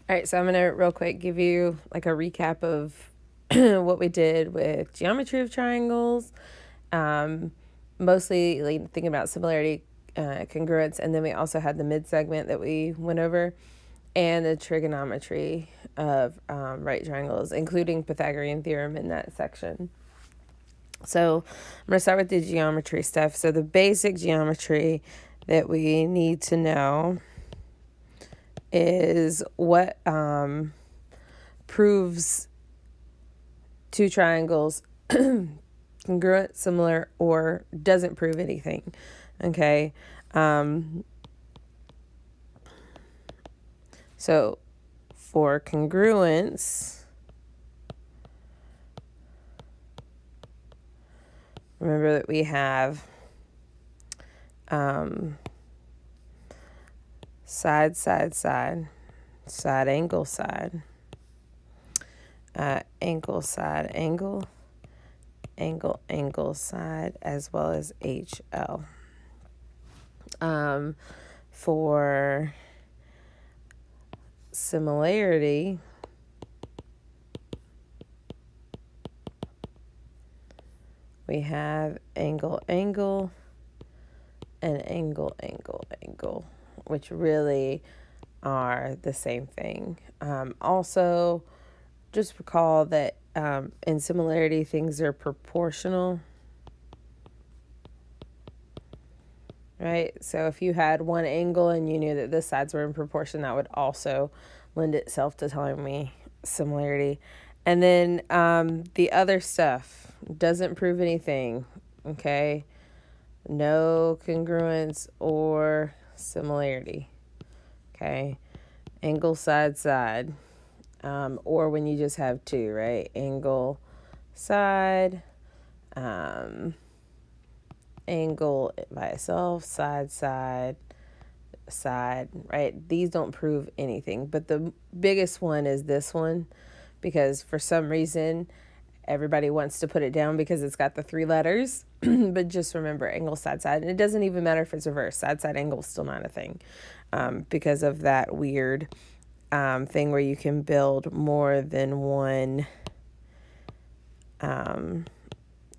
All right, so I'm going to real quick give you like a recap of what we did with geometry of triangles, um, mostly like thinking about similarity, congruence, and then we also had the mid segment that we went over, and the trigonometry of right triangles, including Pythagorean theorem in that section. So I'm going to start with the geometry stuff. So the basic geometry that we need to know is what proves two triangles congruent, similar, or doesn't prove anything. Okay. So for congruence, remember that we have side, side, side, side, angle, side, angle, side, angle, angle, angle, side, as well as HL. For similarity, we have angle, angle, and angle, angle, angle, which really are the same thing. Also, just recall that in similarity, things are proportional. Right? So if you had one angle and you knew that the sides were in proportion, that would also lend itself to telling me similarity. And then the other stuff doesn't prove anything. Okay? No congruence or similarity. Okay? Angle, side, side. Or when you just have two, right? Angle, side, angle by itself, side, side, side, right? These don't prove anything. But the biggest one is this one, because for some reason, everybody wants to put it down because it's got the three letters. But just remember angle, side, side. And it doesn't even matter if it's reversed. Side, side, angle is still not a thing because of that weird thing where you can build more than one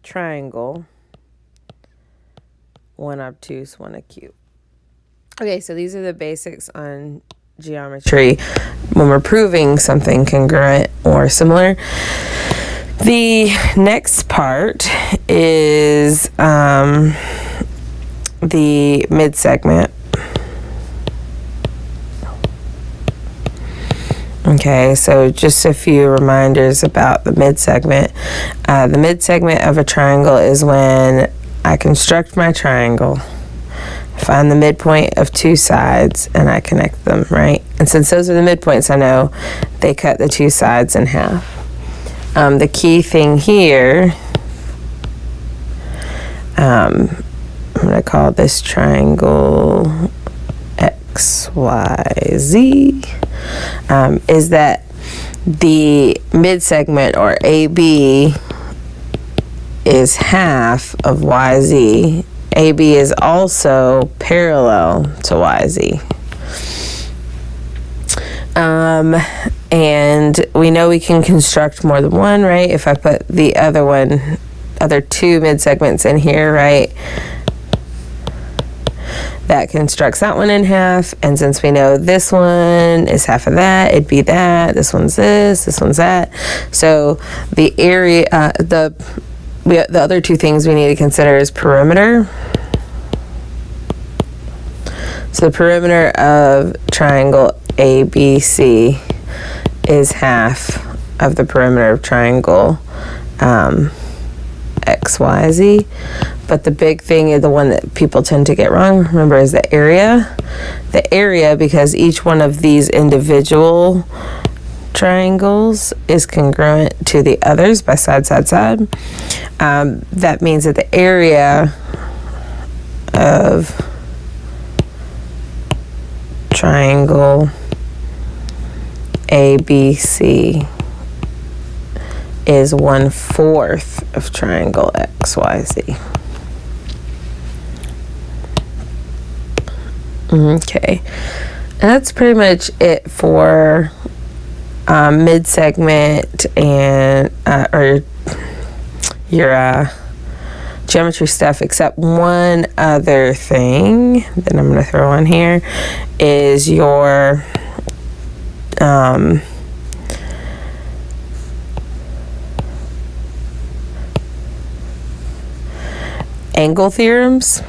triangle, one obtuse, one acute. Okay, so these are the basics on geometry when we're proving something congruent or similar. The next part is the mid-segment. Okay, so just a few reminders about the mid-segment. The mid-segment of a triangle is when I construct my triangle, find the midpoint of two sides, and I connect them, right? And since those are the midpoints, I know they cut the two sides in half. The key thing here, I'm going to call this triangle XYZ, is that the mid-segment, or AB, is half of YZ. AB is also parallel to YZ. And we know we can construct more than one, right? If I put the other two mid-segments in here, right? That constructs that one in half. And since we know this one is half of that, it'd be that. This one's this one's that. So the area, the other two things we need to consider is perimeter. So the perimeter of triangle ABC is half of the perimeter of triangle XYZ. But the big thing is the one that people tend to get wrong, remember, is the area. The area, because each one of these individual triangles is congruent to the others by side, side, side. That means that the area of triangle ABC is 1/4 of triangle XYZ. Okay, and that's pretty much it for mid-segment and or your geometry stuff, except one other thing that I'm going to throw on here is your angle theorems.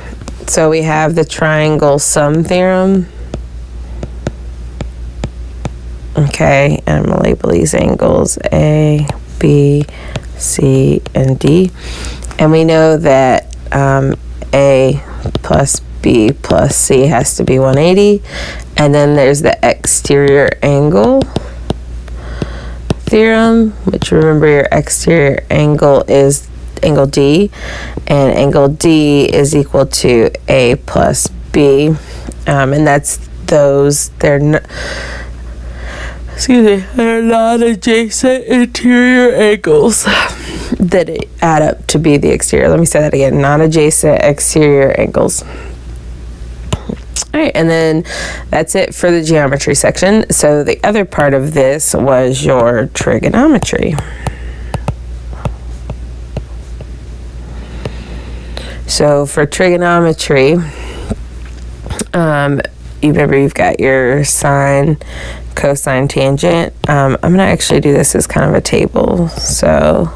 So we have the triangle sum theorem. Okay, and I'm going to label these angles A, B, C, and D. And we know that A plus B plus C has to be 180. And then there's the exterior angle theorem, which remember your exterior angle is angle D, and angle D is equal to A plus B. And that's those, they're non-adjacent interior angles that add up to be the exterior. Let me say that again, non-adjacent exterior angles. All right, and then that's it for the geometry section. So the other part of this was your trigonometry. So for trigonometry, you remember you've got your sine, cosine, tangent. I'm going to actually do this as kind of a table. So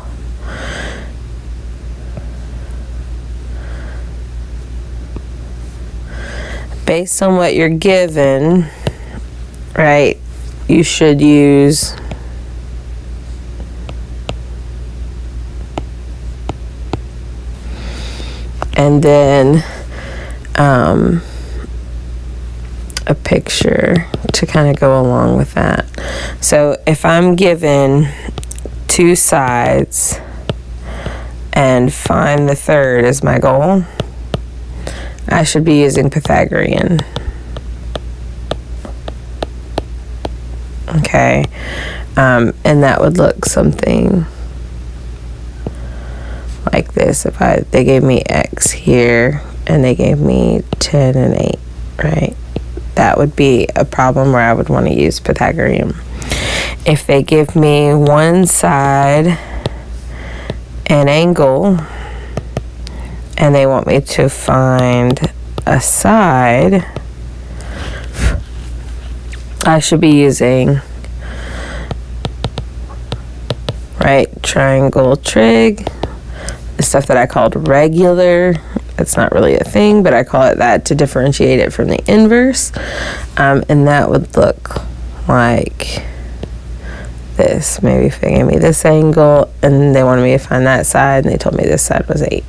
based on what you're given, right, you should use and then a picture to kind of go along with that. So if I'm given two sides and find the third as my goal, I should be using Pythagorean. Okay, and that would look something like this. If they gave me x here and they gave me 10 and 8, right? That would be a problem where I would want to use Pythagorean. If they give me one side an angle and they want me to find a side, I should be using, right, triangle trig, the stuff that I called regular. It's not really a thing, but I call it that to differentiate it from the inverse. And that would look like this. Maybe if they gave me this angle and they wanted me to find that side and they told me this side was 8.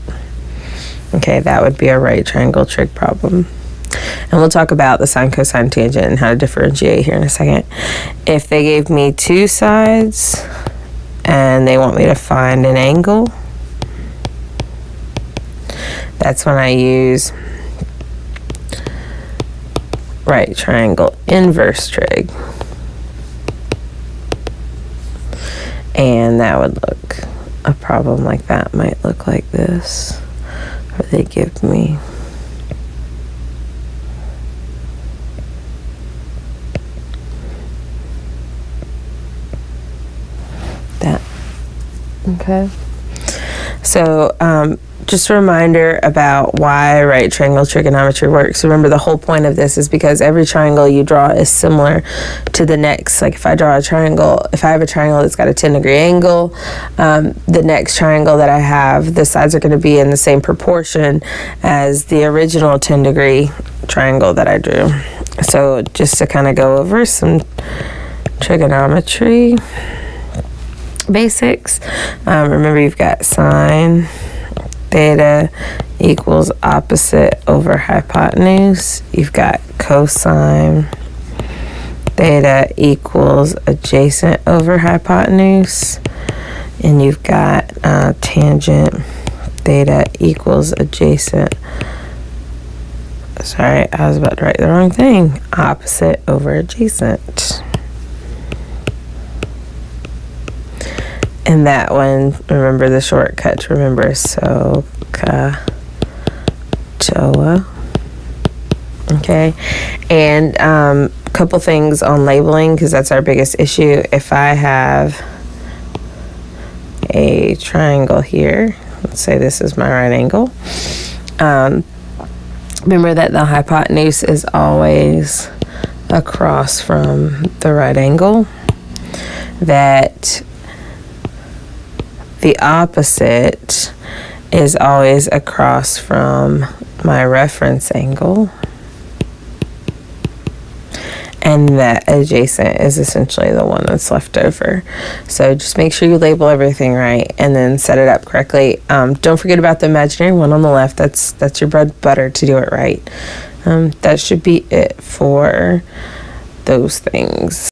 Okay, that would be a right triangle trig problem. And we'll talk about the sine, cosine, tangent and how to differentiate here in a second. If they gave me two sides and they want me to find an angle, that's when I use right triangle inverse trig. And that would look, a problem like that might look like this. Or they give me that. Okay. So, just a reminder about why right triangle trigonometry works. Remember, the whole point of this is because every triangle you draw is similar to the next. Like if I draw a triangle, if I have a triangle that's got a 10-degree angle, the next triangle that I have, the sides are going to be in the same proportion as the original 10-degree triangle that I drew. So just to kind of go over some trigonometry basics, remember you've got sine theta equals opposite over hypotenuse. You've got cosine theta equals adjacent over hypotenuse. And you've got tangent theta equals adjacent. Sorry, I was about to write the wrong thing. Opposite over adjacent. And that one, remember the shortcut to remember, SOHCAHTOA. Okay, and a couple things on labeling, because that's our biggest issue. If I have a triangle here, let's say this is my right angle, remember that the hypotenuse is always across from the right angle, that the opposite is always across from my reference angle, and that adjacent is essentially the one that's left over. So just make sure you label everything right and then set it up correctly. Don't forget about the imaginary one on the left. That's your bread and butter to do it right. That should be it for those things.